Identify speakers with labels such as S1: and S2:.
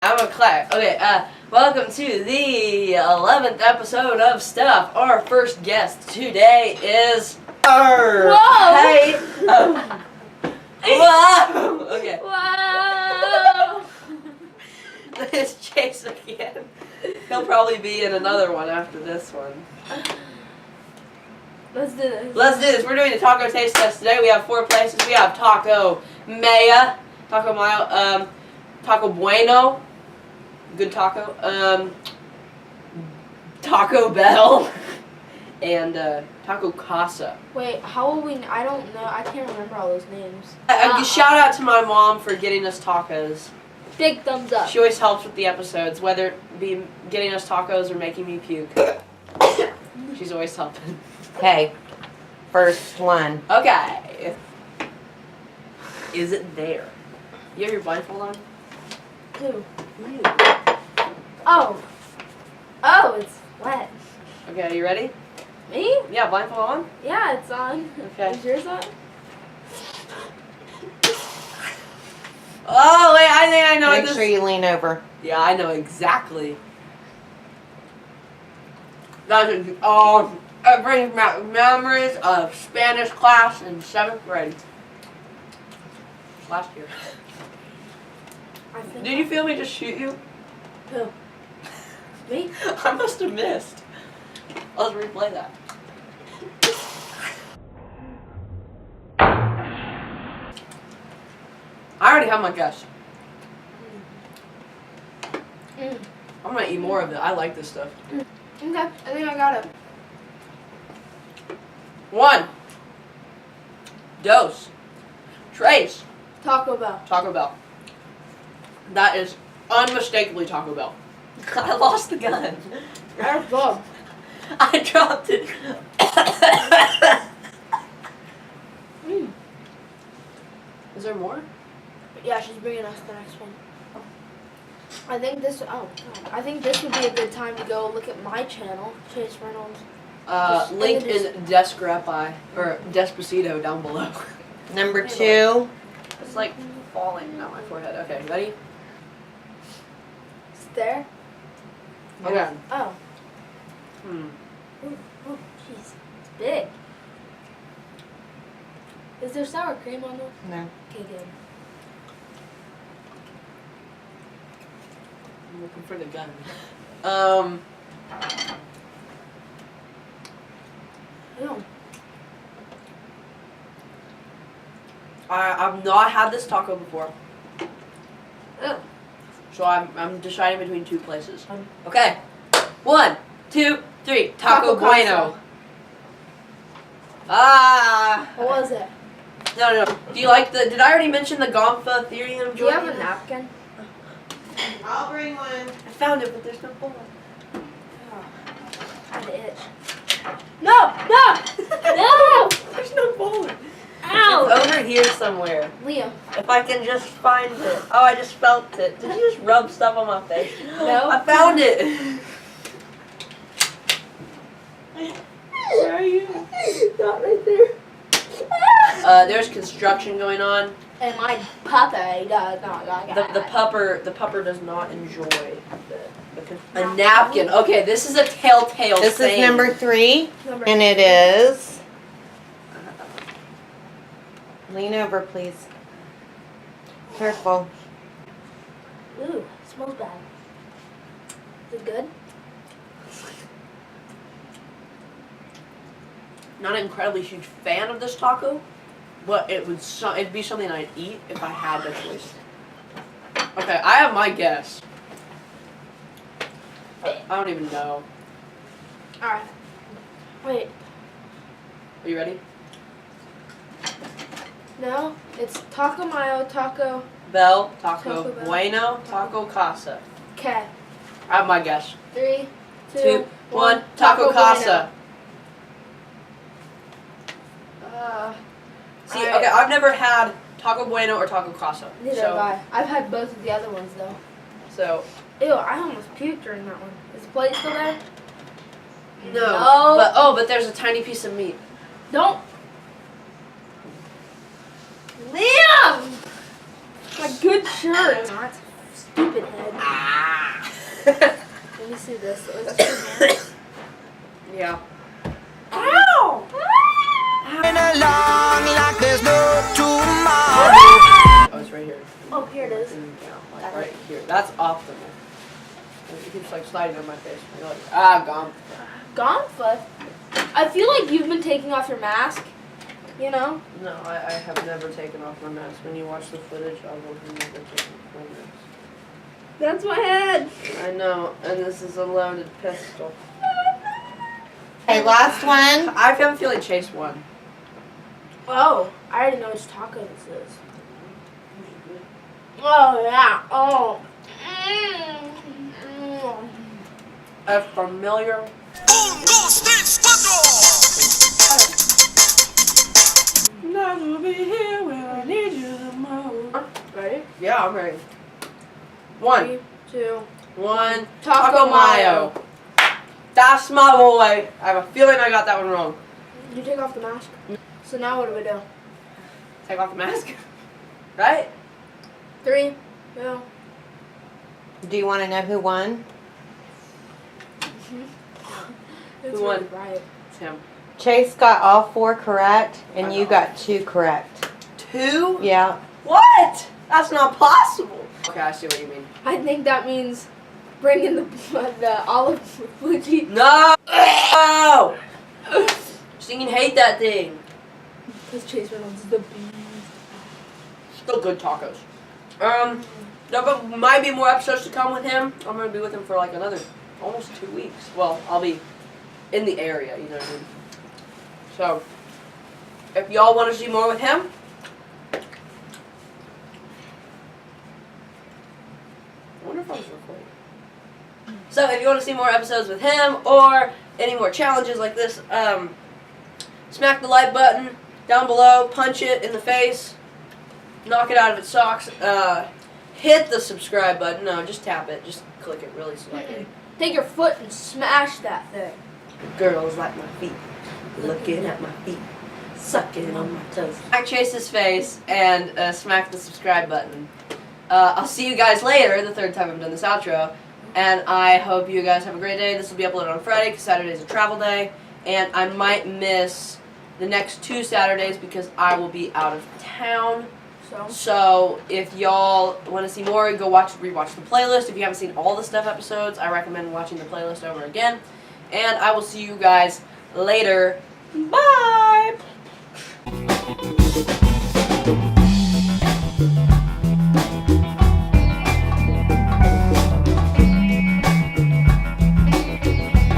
S1: I'm a clap. Okay, welcome to the 11th episode of Stuff. Our first guest today is...
S2: Whoa!
S1: Hey! Whoa! Okay.
S2: Whoa!
S1: It's Chase again. He'll probably be in another one after this one.
S2: Let's do this.
S1: Let's do this. We're doing a taco taste test today. We have 4 places. We have Taco Maya, Taco Mayo, Taco Bueno, good taco, Taco Bell, and Taco Casa.
S2: Wait, how will we? I don't know. I can't remember all those names.
S1: Shout out to my mom for getting us tacos.
S2: Big thumbs up.
S1: She always helps with the episodes, whether it be getting us tacos or making me puke. She's always helping.
S3: Okay, first one.
S1: Okay. Is it there? You have your blindfold on?
S2: Who?
S1: You.
S2: Oh. Oh, it's wet.
S1: Okay, are you ready?
S2: Me?
S1: Yeah, blindfold on?
S2: Yeah, it's on.
S1: Okay.
S2: Is yours on?
S1: Oh, wait, I think I know
S3: Make
S1: this.
S3: sure you lean over.
S1: Yeah, I know exactly. It brings back memories of Spanish class in 7th grade. Last year.
S2: I think.
S1: Did you feel me just shoot you?
S2: Who? Me?
S1: I must have missed. Let's replay that. I already have my guess.
S2: Mm.
S1: I'm gonna eat more of it. I like this stuff.
S2: Okay, I think I got it.
S1: 1. Dose. Trace.
S2: Taco Bell.
S1: Taco Bell. That is unmistakably Taco Bell. I lost the gun.
S2: That's good.
S1: I dropped it.
S2: Mm.
S1: Is there more?
S2: Yeah, she's bringing us the next one. I think this. Oh, God. I think this would be a good time to go look at my channel, Chase Reynolds.
S1: Link in Descrepi or Despacito down below.
S3: Number 2.
S1: It's like falling on my forehead. Okay, ready?
S2: It's there.
S1: Okay.
S2: Oh.
S1: Hmm.
S2: Oh, jeez. It's big. Is there sour cream on this?
S3: No.
S2: Okay, good.
S1: I'm looking for the gun.
S2: Ew.
S1: I've not had this taco before,
S2: Ew.
S1: so I'm deciding between 2 places. Okay. 1, 2, 3. Taco
S2: Taco
S1: Bueno.
S2: Casa.
S1: Ah.
S2: What was it?
S1: No. Do you like the? Did I already mention the Gompha Ethereum?
S2: Do you have a napkin?
S3: I'll bring one.
S1: I found it, but there's no bullet.
S2: Oh, I had to itch. No! No!
S1: There's no bullet.
S2: Ow!
S1: It's over here somewhere.
S2: Liam.
S1: If I can just find it. Oh, I just felt it. Did you just rub stuff on my face?
S2: No.
S1: I found it. Where are you?
S2: Not right there.
S1: There's construction going on.
S2: And my puppy does not like it.
S1: The pupper does not enjoy a napkin. Okay, this is a telltale
S3: This
S1: thing.
S3: is number 3,
S2: Number
S3: and it is. Lean over, please. Careful.
S2: Ooh, smells bad. Is it good?
S1: Not an incredibly huge fan of this taco, but it'd be something I'd eat if I had the choice. Okay, I have my guess. I don't even know.
S2: Alright. Wait.
S1: Are you ready?
S2: No, it's Taco Mayo, Taco.
S1: Bell, Taco
S2: Taco Bell.
S1: Bueno, Taco Casa.
S2: Okay.
S1: I have my guess.
S2: 3, 2,
S1: 2, 1.
S2: 1.
S1: Taco Casa. See,
S2: Alright.
S1: okay, I've never had Taco Bueno or Taco Casa.
S2: Neither have I. I've had both of the other ones though.
S1: So,
S2: Ew, I almost puked during that one. Is the plate still there?
S1: no. But there's a tiny piece of meat.
S2: Don't. Liam! My good shirt. Stupid head. Let me see this.
S1: Yeah.
S2: Ow!
S4: Like there's no tomorrow.
S1: Oh, it's right here.
S2: Oh, here it is.
S1: Yeah, like right here. That's optimal. It keeps like sliding on my face. You're like, gone.
S2: Gone foot. I feel like you've been taking off your mask. You know?
S1: No, I have never taken off my mask. When you watch the footage, I will never take my mask.
S2: That's my head.
S1: I know, and this is a loaded pistol.
S3: Okay, last one.
S1: I have a feeling Chase won.
S2: Oh, I already know which taco this is. Oh, yeah. Oh.
S1: A familiar. Never be here when I need you the most.
S2: Ready?
S1: Yeah, I'm ready. 1,
S2: 3, 2.
S1: 1.
S2: Taco mayo.
S1: That's my boy. I have a feeling I got that one wrong.
S2: You take off the mask. So now what do we do?
S1: Take off the mask. Right?
S2: 3, 2.
S3: Do you want to know who won?
S2: It's
S1: Who won?
S2: Right.
S1: It's him.
S3: Chase got all 4 correct, and
S1: I
S3: you
S1: know.
S3: got 2 correct.
S1: 2?
S3: Yeah.
S1: What? That's not possible. Okay, I see what you mean.
S2: I think that means bring in the olive Fuji.
S1: No! Oh! Singing hate that thing.
S2: Because Chase Reynolds is the beast.
S1: Still good tacos. There might be more episodes to come with him. I'm gonna be with him for like another almost 2 weeks. Well, I'll be in the area, you know what I mean? So, if y'all want to see more with him, I wonder if I was recording. So, if you want to see more episodes with him or any more challenges like this, smack the like button down below, punch it in the face, knock it out of its socks, hit the subscribe button. No, just tap it. Just click it really slightly.
S2: Take your foot and smash that thing.
S1: Girls like my feet, looking at my feet, sucking on my toes. Smack Chase's face and smack the subscribe button. I'll see you guys later, the 3rd time I've done this outro, and I hope you guys have a great day. This will be uploaded on Friday because Saturday's a travel day, and I might miss the next 2 Saturdays because I will be out of town. So if y'all want to see more, go rewatch the playlist. If you haven't seen all the Stuff episodes, I recommend watching the playlist over again. And I will see you guys later. Bye!